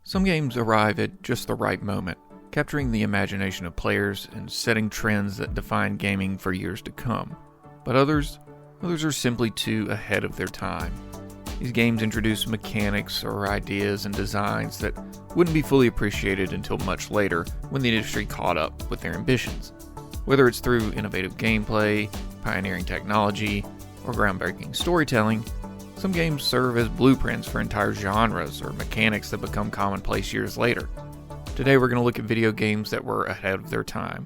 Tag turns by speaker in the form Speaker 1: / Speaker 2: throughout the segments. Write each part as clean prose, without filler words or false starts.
Speaker 1: Some games arrive at just the right moment, capturing the imagination of players and setting trends that define gaming for years to come. But others are simply too ahead of their time. These games introduce mechanics or ideas and designs that wouldn't be fully appreciated until much later when the industry caught up with their ambitions. Whether it's through innovative gameplay, pioneering technology, or groundbreaking storytelling, some games serve as blueprints for entire genres or mechanics that become commonplace years later. Today we're going to look at video games that were ahead of their time,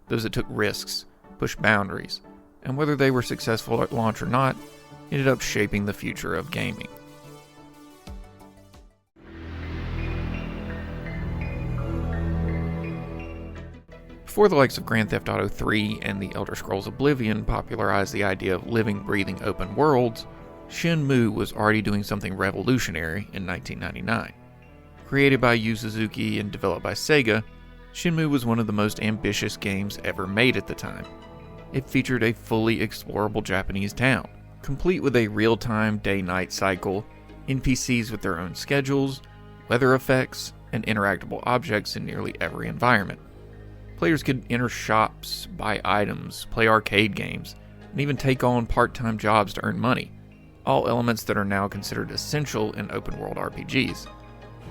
Speaker 1: those that took risks, pushed boundaries, and whether they were successful at launch or not, ended up shaping the future of gaming. Before the likes of Grand Theft Auto 3 and The Elder Scrolls Oblivion popularized the idea of living, breathing open worlds, Shenmue was already doing something revolutionary in 1999. Created by Yu Suzuki and developed by Sega, Shenmue was one of the most ambitious games ever made at the time. It featured a fully explorable Japanese town, complete with a real-time day-night cycle, NPCs with their own schedules, weather effects, and interactable objects in nearly every environment. Players could enter shops, buy items, play arcade games, and even take on part-time jobs to earn money, all elements that are now considered essential in open-world RPGs.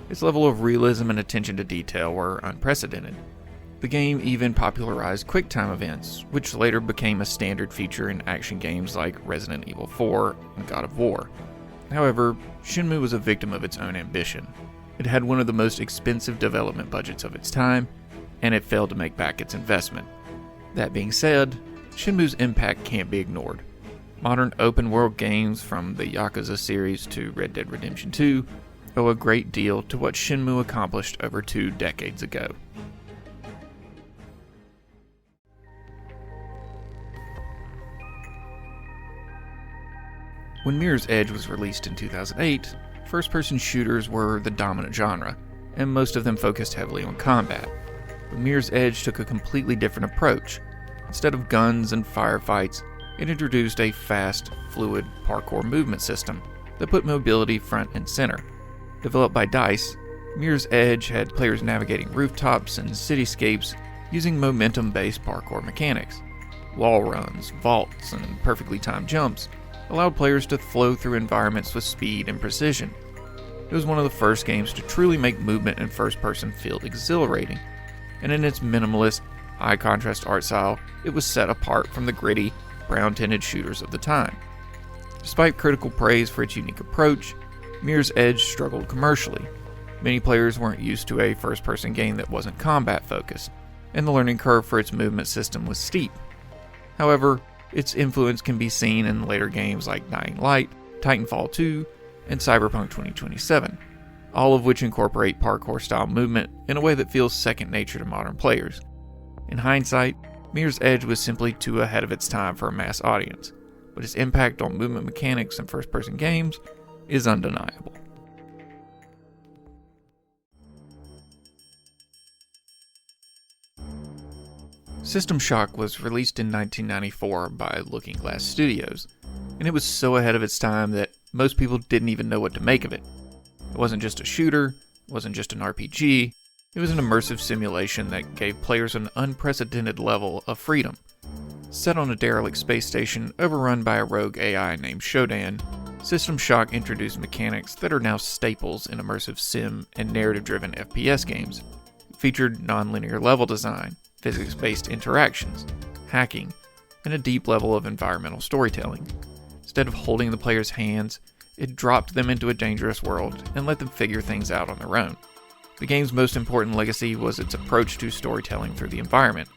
Speaker 1: Its level of realism and attention to detail were unprecedented. The game even popularized QuickTime events, which later became a standard feature in action games like Resident Evil 4 and God of War. However, Shenmue was a victim of its own ambition. It had one of the most expensive development budgets of its time, and it failed to make back its investment. That being said, Shenmue's impact can't be ignored. Modern open-world games from the Yakuza series to Red Dead Redemption 2 owe a great deal to what Shenmue accomplished over 2 decades ago. When Mirror's Edge was released in 2008, first-person shooters were the dominant genre, and most of them focused heavily on combat. But Mirror's Edge took a completely different approach. Instead of guns and firefights, it introduced a fast, fluid parkour movement system that put mobility front and center. Developed by DICE, Mirror's Edge had players navigating rooftops and cityscapes using momentum-based parkour mechanics. Wall runs, vaults, and perfectly timed jumps allowed players to flow through environments with speed and precision. It was one of the first games to truly make movement in first-person feel exhilarating, and in its minimalist, high-contrast art style, it was set apart from the gritty, brown-tinted shooters of the time. Despite critical praise for its unique approach, Mirror's Edge struggled commercially. Many players weren't used to a first-person game that wasn't combat-focused, and the learning curve for its movement system was steep. However, its influence can be seen in later games like Dying Light, Titanfall 2, and Cyberpunk 2077, all of which incorporate parkour-style movement in a way that feels second nature to modern players. In hindsight, Mirror's Edge was simply too ahead of its time for a mass audience, but its impact on movement mechanics in first-person games is undeniable. System Shock was released in 1994 by Looking Glass Studios, and it was so ahead of its time that most people didn't even know what to make of it. It wasn't just a shooter, it wasn't just an RPG, it was an immersive simulation that gave players an unprecedented level of freedom. Set on a derelict space station overrun by a rogue AI named Shodan, System Shock introduced mechanics that are now staples in immersive sim and narrative-driven FPS games. It featured non-linear level design, physics-based interactions, hacking, and a deep level of environmental storytelling. Instead of holding the player's hands, it dropped them into a dangerous world and let them figure things out on their own. The game's most important legacy was its approach to storytelling through the environment.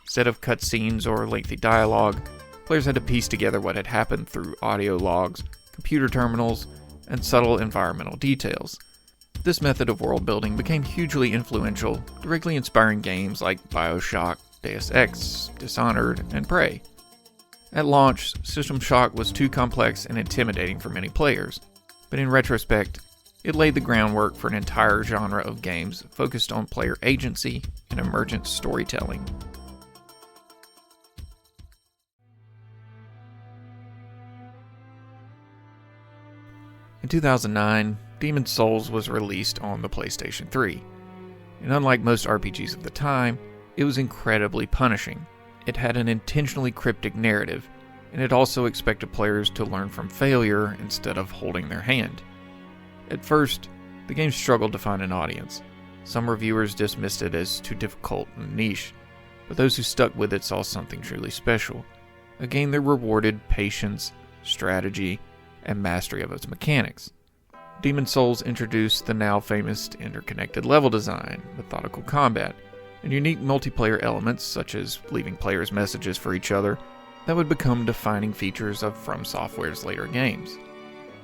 Speaker 1: Instead of cutscenes or lengthy dialogue, players had to piece together what had happened through audio logs, computer terminals, and subtle environmental details. This method of world building became hugely influential, directly inspiring games like BioShock, Deus Ex, Dishonored, and Prey. At launch, System Shock was too complex and intimidating for many players, but in retrospect, it laid the groundwork for an entire genre of games focused on player agency and emergent storytelling. In 2009, Demon's Souls was released on the PlayStation 3. And unlike most RPGs of the time, it was incredibly punishing. It had an intentionally cryptic narrative, and it also expected players to learn from failure instead of holding their hand. At first, the game struggled to find an audience. Some reviewers dismissed it as too difficult and niche, but those who stuck with it saw something truly special. A game that rewarded patience, strategy, and mastery of its mechanics. Demon's Souls introduced the now famous interconnected level design, methodical combat, and unique multiplayer elements such as leaving players messages for each other that would become defining features of From Software's later games.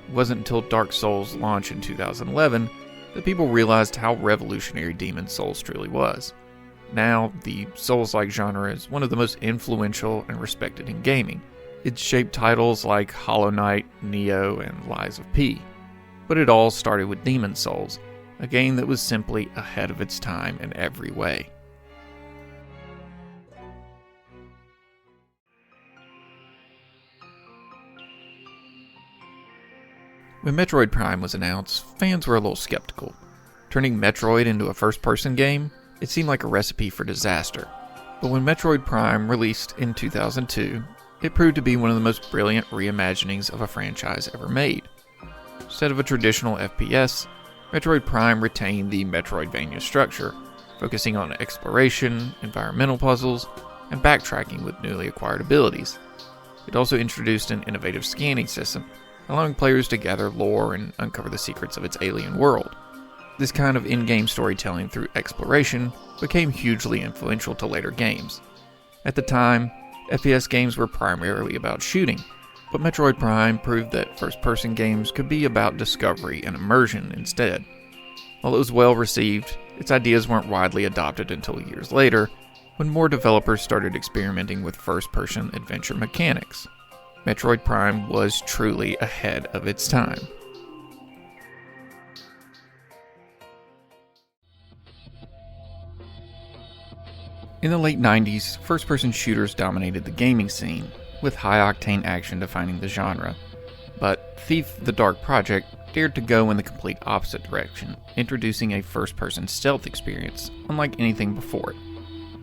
Speaker 1: It wasn't until Dark Souls' launch in 2011 that people realized how revolutionary Demon's Souls truly was. Now, the Souls-like genre is one of the most influential and respected in gaming. It shaped titles like Hollow Knight, Neo, and Lies of P. But it all started with Demon's Souls, a game that was simply ahead of its time in every way. When Metroid Prime was announced, fans were a little skeptical. Turning Metroid into a first-person game, it seemed like a recipe for disaster. But when Metroid Prime released in 2002, it proved to be one of the most brilliant reimaginings of a franchise ever made. Instead of a traditional FPS, Metroid Prime retained the Metroidvania structure, focusing on exploration, environmental puzzles, and backtracking with newly acquired abilities. It also introduced an innovative scanning system, allowing players to gather lore and uncover the secrets of its alien world. This kind of in-game storytelling through exploration became hugely influential to later games. At the time, FPS games were primarily about shooting, but Metroid Prime proved that first-person games could be about discovery and immersion instead. While it was well received, its ideas weren't widely adopted until years later, when more developers started experimenting with first-person adventure mechanics. Metroid Prime was truly ahead of its time. In the late 90s, first-person shooters dominated the gaming scene, with high-octane action defining the genre. But Thief: The Dark Project dared to go in the complete opposite direction, introducing a first-person stealth experience, unlike anything before it.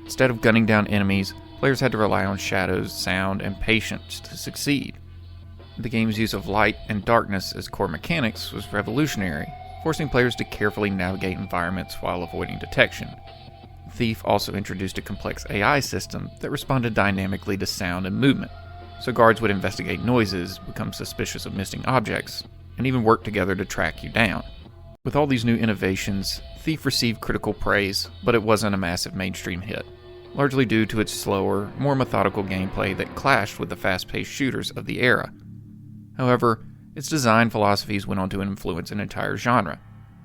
Speaker 1: Instead of gunning down enemies, players had to rely on shadows, sound, and patience to succeed. The game's use of light and darkness as core mechanics was revolutionary, forcing players to carefully navigate environments while avoiding detection. Thief also introduced a complex AI system that responded dynamically to sound and movement, so guards would investigate noises, become suspicious of missing objects, and even work together to track you down. With all these new innovations, Thief received critical praise, but it wasn't a massive mainstream hit, largely due to its slower, more methodical gameplay that clashed with the fast-paced shooters of the era. However, its design philosophies went on to influence an entire genre.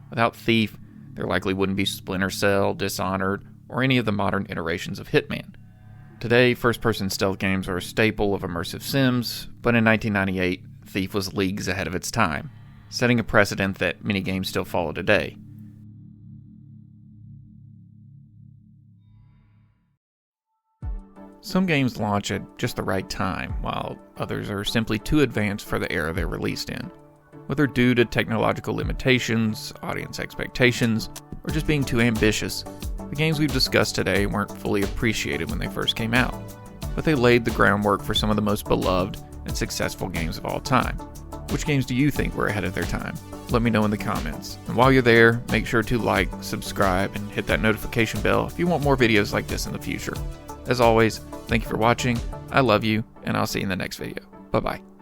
Speaker 1: Without Thief, there likely wouldn't be Splinter Cell, Dishonored, or any of the modern iterations of Hitman. Today, first-person stealth games are a staple of immersive sims, but in 1998, Thief was leagues ahead of its time, setting a precedent that many games still follow today. Some games launch at just the right time, while others are simply too advanced for the era they're released in. Whether due to technological limitations, audience expectations, or just being too ambitious, the games we've discussed today weren't fully appreciated when they first came out, but they laid the groundwork for some of the most beloved and successful games of all time. Which games do you think were ahead of their time? Let me know in the comments. And while you're there, make sure to like, subscribe, and hit that notification bell if you want more videos like this in the future. As always, thank you for watching, I love you, and I'll see you in the next video. Bye-bye.